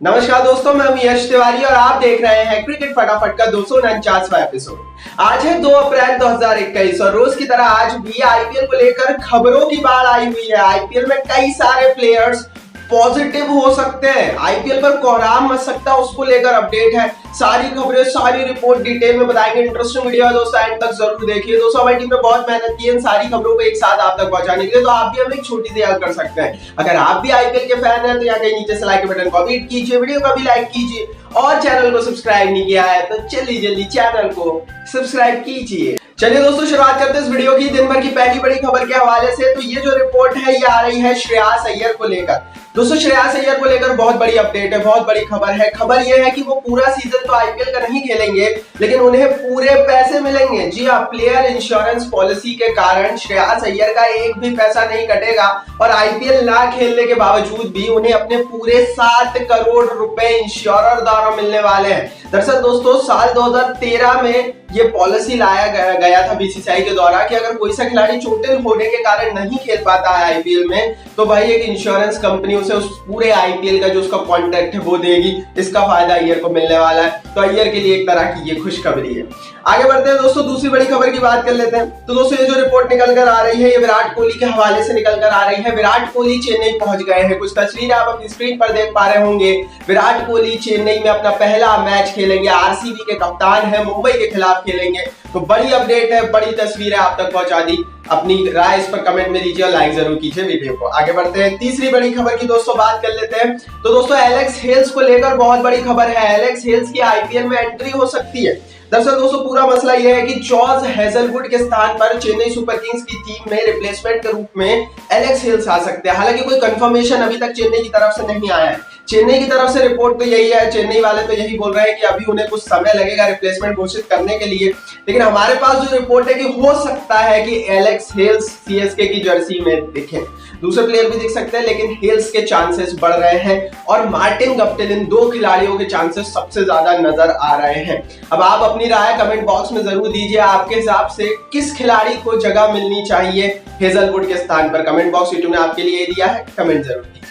नमस्कार दोस्तों, मैं हूं यश तिवारी और आप देख रहे हैं क्रिकेट फटाफट का 249वां एपिसोड। आज है 2 अप्रैल 2021 और रोज की तरह आज भी आईपीएल को लेकर खबरों की बाढ़ आई हुई है। आईपीएल में कई सारे प्लेयर्स पॉजिटिव हो सकते हैं, आईपीएल पर कोहराम मच सकता है, उसको लेकर अपडेट है। सारी खबरें, सारी रिपोर्ट डिटेल में बताएंगे। इंटरेस्टिंग वीडियो है दोस्तों, एंड तक जरूर देखिए। दोस्तों हमारी टीम ने बहुत मेहनत की है इन सारी खबरों को एक साथ आप तक पहुंचाने के लिए, तो आप भी हमें एक छोटी सी हेल्प कर सकते हैं। अगर आप भी आईपीएल के फैन हैं तो यहाँ कहीं नीचे से लाइक बटन को हिट कीजिए, वीडियो को भी लाइक कीजिए और चैनल को सब्सक्राइब नहीं किया है तो जल्दी चैनल को सब्सक्राइब कीजिए। चलिए दोस्तों, शुरुआत करते हैं इस वीडियो की दिन भर की पहली बड़ी खबर के हवाले से। तो ये जो रिपोर्ट है ये आ रही है श्रेयस अय्यर को लेकर। दोस्तों श्रेयस अय्यर को लेकर बहुत बड़ी अपडेट है, बहुत बड़ी खबर है। खबर ये है कि वो पूरा सीजन तो आईपीएल का नहीं खेलेंगे, लेकिन उन्हें पूरे पैसे मिलेंगे। जी हाँ, प्लेयर इंश्योरेंस पॉलिसी के कारण श्रेयस अय्यर का एक भी पैसा नहीं कटेगा और आईपीएल ना खेलने के बावजूद भी उन्हें अपने पूरे 7 करोड़ रुपए इंश्योरर द्वारा मिलने वाले हैं। दरअसल दोस्तों साल 2013 में ये पॉलिसी लाया गया था बीसीसीआई के द्वारा कि अगर कोई सा खिलाड़ी चोटिल होने के कारण नहीं खेल पाता है आईपीएल में, तो भाई एक इंश्योरेंस कंपनी उसे उस पूरे आईपीएल का जो उसका कॉन्ट्रैक्ट है वो देगी। इसका फायदा अय्यर को मिलने वाला है, तो अय्यर के लिए एक तरह की ये खुशखबरी है। आगे बढ़ते हैं दोस्तों, दूसरी बड़ी खबर की बात कर लेते हैं। तो दोस्तों ये जो रिपोर्ट निकल कर आ रही है ये विराट कोहली के हवाले से निकल कर आ रही है। विराट कोहली चेन्नई पहुंच गए हैं। कुछ तस्वीरें आप अपनी स्क्रीन पर देख पा रहे होंगे। विराट कोहली चेन्नई में अपना पहला मैच खेलेंगे, आरसीबी के कप्तान है, मुंबई के खिलाफ खेलेंगे। तो बड़ी अपडेट है, बड़ी तस्वीरें आप तक पहुंचा दी। अपनी राय इस पर कमेंट में दीजिए और लाइक जरूर कीजिए वीडियो को। आगे बढ़ते हैं, तीसरी बड़ी खबर की दोस्तों बात कर लेते हैं। तो दोस्तों एलेक्स हेल्स को लेकर बहुत बड़ी खबर है। एलेक्स हेल्स की आईपीएल में एंट्री हो सकती है। दरअसल दोस्तों पूरा मसला यह है कि जॉर्ज हेजलवुड के स्थान पर चेन्नई सुपर किंग्स की टीम में रिप्लेसमेंट के रूप में एलेक्स हेल्स आ सकते हैं। हालांकि कोई कंफर्मेशन अभी तक चेन्नई की तरफ से नहीं आया है। चेन्नई की तरफ से रिपोर्ट तो यही है, चेन्नई वाले तो यही बोल रहे हैं कि अभी उन्हें कुछ समय लगेगा रिप्लेसमेंट घोषित करने के लिए। लेकिन हमारे पास जो रिपोर्ट है कि हो सकता है कि एलेक्स हेल्स सीएसके की जर्सी में दिखे। दूसरे प्लेयर भी दिख सकते हैं, लेकिन हेल्स के चांसेस बढ़ रहे हैं और मार्टिन गप्टिल, इन 2 खिलाड़ियों के चांसेस सबसे ज्यादा नजर आ रहे हैं। अब आप अपनी राय कमेंट बॉक्स में जरूर दीजिए। आपके हिसाब से किस खिलाड़ी को जगह मिलनी चाहिए हेजलवुड के स्थान पर? कमेंट बॉक्स यूट्यूब ने आपके लिए दिया है, कमेंट जरूर कीजिए।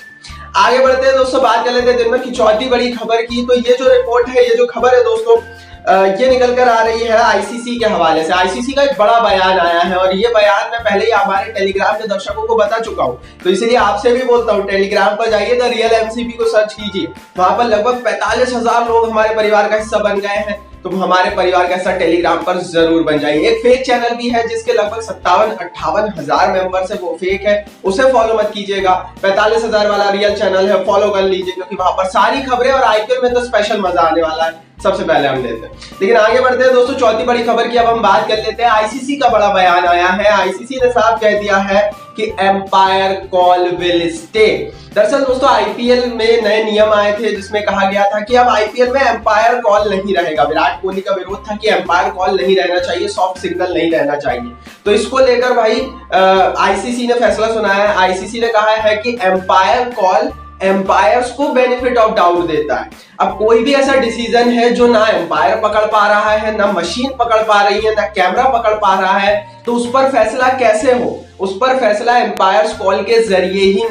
आगे बढ़ते हैं दोस्तों, बात कर लेते हैं दिन भर की चौथी बड़ी खबर की। तो ये जो रिपोर्ट है, ये जो खबर है दोस्तों, ये निकल कर आ रही है आईसीसी के हवाले से। आईसीसी का एक बड़ा बयान आया है और ये बयान मैं पहले ही हमारे टेलीग्राम के दर्शकों को बता चुका हूं, तो इसलिए आपसे भी बोलता हूं, टेलीग्राम पर जाइए, द रियल एमसीपी को सर्च कीजिए। वहां पर लगभग 45,000 लोग हमारे परिवार का हिस्सा बन गए हैं। तुम हमारे परिवार का हिस्सा टेलीग्राम पर जरूर बन जाइए। एक फेक चैनल भी है जिसके लगभग 57-58 हजार मेंबर्स है, वो फेक है, उसे फॉलो मत कीजिएगा। 45,000 वाला रियल चैनल है, फॉलो कर लीजिए, क्योंकि वहां पर सारी खबरें और आईपीएल में तो स्पेशल मजा आने वाला है, सबसे पहले हम लेते हैं। लेकिन आगे बढ़ते हैं दोस्तों, चौथी बड़ी खबर की अब हम बात कर लेते हैं। आईसीसी का बड़ा बयान आया है। आईसीसी ने साफ कह दिया है कि एम्पायर कॉल विल स्टे। दरअसल दोस्तों आईपीएल में नए नियम आए थे जिसमें कहा गया था कि अब आईपीएल में एम्पायर कॉल नहीं रहेगा। विराट कोहली का विरोध था कि एम्पायर कॉल नहीं रहना चाहिए, सॉफ्ट सिग्नल नहीं रहना चाहिए। तो इसको लेकर भाई आईसीसी ने फैसला सुनाया है। आईसीसी ने कहा है कि एम्पायर कॉल एम्पायर्स को बेनिफिट ऑफ डाउट देता है। अब कोई भी ऐसा डिसीजन है जो ना एम्पायर पकड़ पा रहा है, ना मशीन पकड़ पा रही है, ना कैमरा पकड़ पा रहा है, तो उस पर फैसला कैसे हो? उस पर फैसला एम्पायर्स कॉल के जरिए ही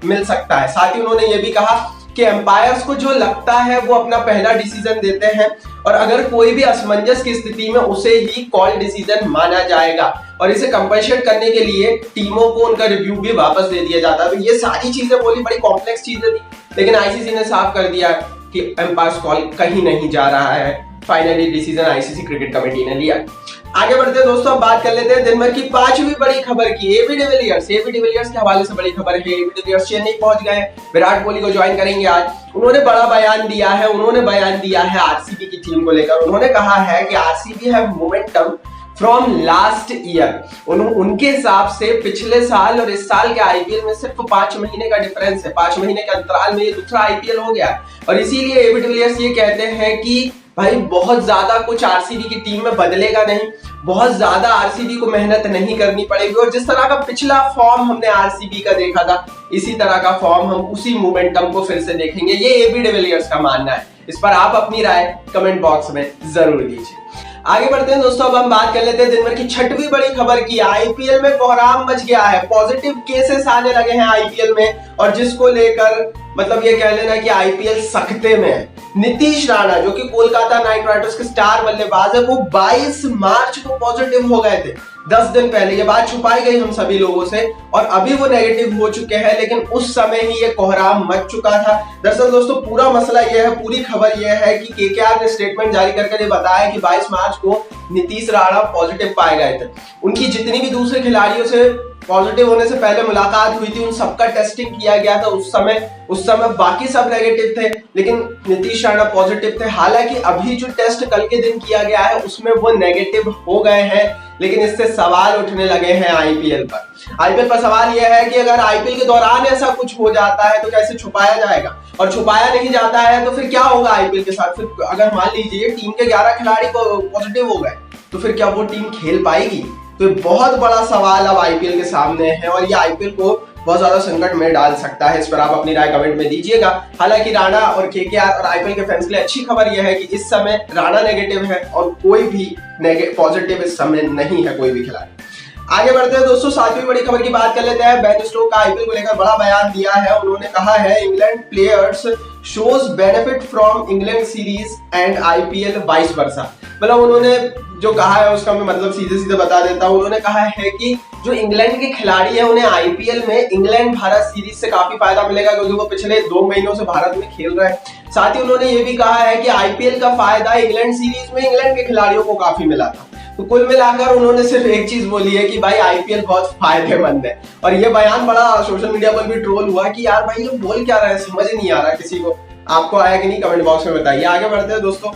मिल सकता है। साथ ही उन्होंने ये भी कहा कि एम्पायर्स को जो लगता है वो अपना पहला डिसीजन देते हैं और अगर कोई भी असमंजस की स्थिति में उसे ही कॉल डिसीजन माना जाएगा और इसे कंपनसेट करने के लिए टीमों को उनका रिव्यू भी वापस दे दिया जाता है। तो ये सारी चीजें बोली, बड़ी कॉम्प्लेक्स चीजें थी, लेकिन आईसीसी ने साफ कर दिया कि एम्पायर्स कॉल कहीं नहीं जा रहा है। Finally decision ICC cricket committee ने लिया। आगे बढ़ते हैं दोस्तों, अब बात कर लेते हैं दिन भर की 5वीं बड़ी खबर की। एबी डिविलियर्स के हवाले से बड़ी खबर है। एबी डिविलियर्स चेन्नई पहुंच गए, विराट कोहली को ज्वाइन करेंगे आज। उन्होंने बड़ा बयान दिया है। उन्होंने बयान दिया है आरसीबी की टीम को लेकर। उन्होंने कहा है कि RCB have momentum from last year. उनके हिसाब से पिछले साल और इस साल के आईपीएल में सिर्फ 5 महीने का डिफरेंस है। 5 महीने के अंतराल में ये दूसरा आईपीएल हो गया और इसीलिए एबी डिविलियर्स ये कहते हैं कि भाई बहुत ज्यादा कुछ आरसीबी की टीम में बदलेगा नहीं, बहुत ज्यादा आरसीबी को मेहनत नहीं करनी पड़ेगी और जिस तरह का पिछला फॉर्म हमने आरसीबी का देखा था, इसी तरह का फॉर्म हम उसी मोमेंटम को फिर से देखेंगे। ये एबी डिविलियर्स का मानना है। इस पर आप अपनी राय कमेंट बॉक्स में जरूर दीजिए। आगे बढ़ते हैं दोस्तों, अब हम बात कर लेते हैं दिन भर की 6वीं बड़ी खबर की। आईपीएल में कोहराम मच गया है, पॉजिटिव केसेस आने लगे हैं आईपीएल में और जिसको लेकर मतलब ये कह लेना कि आईपीएल सख्ते में है। नीतीश राणा जो कि कोलकाता नाइट राइडर्स के स्टार बल्लेबाज है, वो 22 मार्च को पॉजिटिव हो गए थे, 10 दिन पहले। ये बात छुपाई गई हम सभी लोगों से और अभी वो नेगेटिव हो चुके हैं, लेकिन उस समय ही ये कोहराम मच चुका था। दरअसल दोस्तों पूरा मसला ये है, पूरी खबर ये है कि केकेआर ने स्टेटमेंट जारी करके ये बताया कि 22 मार्च को नीतीश राणा पॉजिटिव पाए गए थे। उनकी जितनी भी दूसरे खिलाड़ियों से पॉजिटिव होने से पहले मुलाकात हुई थी, उन सबका टेस्टिंग किया गया था। उस समय बाकी सब नेगेटिव थे, लेकिन नीतीश राणा पॉजिटिव थे। हालांकि अभी जो टेस्ट कल के दिन किया गया है उसमें वो नेगेटिव हो गए हैं, लेकिन इससे सवाल उठने लगे हैं आईपीएल पर। आईपीएल पर सवाल यह है कि अगर आईपीएल के दौरान ऐसा कुछ हो जाता है तो कैसे छुपाया जाएगा, और छुपाया नहीं जाता है तो फिर क्या होगा आईपीएल के साथ। फिर अगर मान लीजिए टीम के 11 खिलाड़ी पॉजिटिव हो गए तो फिर क्या वो टीम खेल पाएगी। तो बहुत बड़ा सवाल अब आईपीएल के सामने है और ये आईपीएल को बहुत ज्यादा संकट में डाल सकता है। इस पर आप अपनी राय कमेंट में दीजिएगा। हालांकि राणा और केकेआर और आईपीएल के फैंस के लिए अच्छी खबर यह है कि इस समय राणा नेगेटिव है और कोई भी पॉजिटिव इस समय नहीं है, कोई भी खिलाड़ी। आगे बढ़ते हैं दोस्तों, सातवीं बड़ी खबर की बात कर लेते हैं। बेन स्टोक्स का आईपीएल को लेकर बड़ा बयान दिया है। उन्होंने कहा है England players shows benefit from England series and IPL vice versa. मतलब उन्होंने जो कहा है उसका मैं मतलब सीधे सीधे बता देता हूं। उन्होंने कहा है कि जो इंग्लैंड के खिलाड़ी है उन्हें आईपीएल में इंग्लैंड भारत सीरीज से काफी फायदा मिलेगा, क्योंकि वो पिछले 2 महीनों से भारत में खेल रहे हैं। साथ ही उन्होंने ये भी कहा है कि आईपीएल का फायदा इंग्लैंड सीरीज में इंग्लैंड के खिलाड़ियों को काफी मिला था। तो कुल मिलाकर उन्होंने सिर्फ एक चीज बोली है कि भाई आईपीएल बहुत फायदेमंद है। और ये बयान बड़ा सोशल मीडिया पर भी ट्रोल हुआ कि यार भाई ये बोल क्या रहा है, समझ नहीं आ रहा किसी को। आपको आया कि नहीं कमेंट बॉक्स में बताइए। आगे बढ़ते हैं दोस्तों,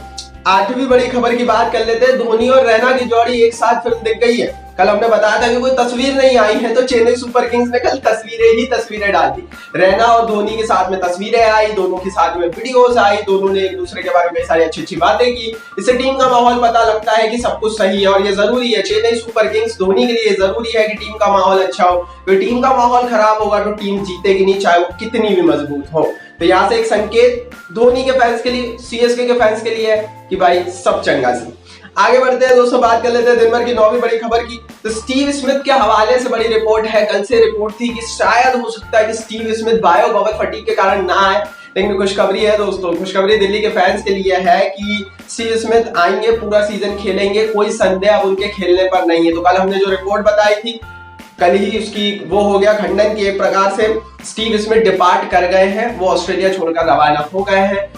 8वीं बड़ी खबर की बात कर लेते हैं। धोनी और रैना की जोड़ी एक साथ फिल्म दिख गई है। कल हमने बताया था कि कोई तस्वीर नहीं आई है, तो चेन्नई सुपर किंग्स ने कल तस्वीरें डाल दी। रैना और धोनी के साथ में तस्वीरें आई, दोनों के साथ में वीडियोस आई, दोनों ने एक दूसरे के बारे में सारी अच्छी बातें की। इससे टीम का माहौल पता लगता है कि सब कुछ सही है और ये जरूरी है। चेन्नई सुपर किंग्स धोनी के लिए जरूरी है कि टीम का माहौल अच्छा हो, क्योंकि टीम का माहौल खराब होगा तो टीम जीतेगी नहीं, चाहे वो कितनी भी मजबूत हो। तो यहाँ से एक संकेत धोनी के फैंस के लिए, सीएसके के फैंस के लिए है कि भाई सब चंगा सी। आगे बढ़ते हैं दोस्तों, बात कर लेते हैं दिन भर की 9वीं बड़ी खबर की। तो स्टीव स्मिथ के हवाले से बड़ी रिपोर्ट है। कल से रिपोर्ट थी कि शायद हो सकता है कि Steve Smith bio bubble fatigue के कारण ना आए, लेकिन खुशखबरी है दोस्तों। खुशखबरी दिल्ली के फैंस के लिए है कि स्टीव स्मिथ आएंगे, पूरा सीजन खेलेंगे, कोई संदेह अब उनके खेलने पर नहीं है। तो कल हमने जो रिपोर्ट बताई थी कल ही उसकी वो हो गया खंडन की। एक प्रकार से स्टीव स्मिथ डिपार्ट कर गए हैं, वो ऑस्ट्रेलिया छोड़कर रवाना हो गए हैं।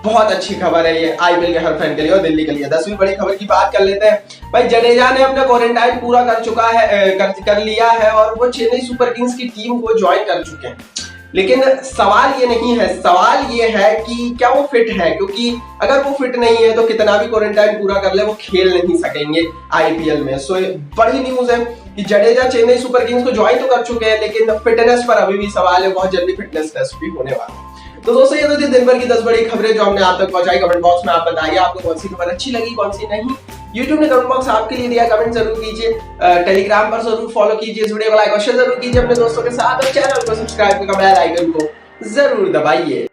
बहुत अच्छी खबर है ये आईपीएल के हर फैन के लिए और दिल्ली के लिए। 10वीं बड़ी खबर की बात कर लेते हैं। भाई जडेजा ने अपना क्वारंटाइन पूरा कर चुका है, कर लिया है और वो चेन्नई सुपर किंग्स की टीम को ज्वाइन कर चुके हैं। लेकिन सवाल ये नहीं है, सवाल ये है कि क्या वो फिट है, क्योंकि अगर वो फिट नहीं है तो कितना भी क्वारंटाइन पूरा कर ले वो खेल नहीं सकेंगे आईपीएल में। सो बड़ी न्यूज है कि जडेजा चेन्नई सुपर किंग्स को ज्वाइन तो कर चुके हैं, लेकिन फिटनेस पर अभी भी सवाल है। बहुत जल्दी फिटनेस टेस्ट भी होने वाला है। तो दोस्तों ये तो थी दिन भर की 10 बड़ी खबरें जो हमने आप तक पहुंचाई। कमेंट बॉक्स में आप बताइए आपको कौन सी खबर अच्छी लगी, कौन सी नहीं। YouTube ने कमेंट बॉक्स आपके लिए दिया, कमेंट जरूर कीजिए। टेलीग्राम पर जरूर फॉलो कीजिए, इस वीडियो को लाइक और शेयर जरूर कीजिए अपने दोस्तों के साथ, और चैनल को सब्सक्राइब करके बेल आइकन को जरूर दबाइए।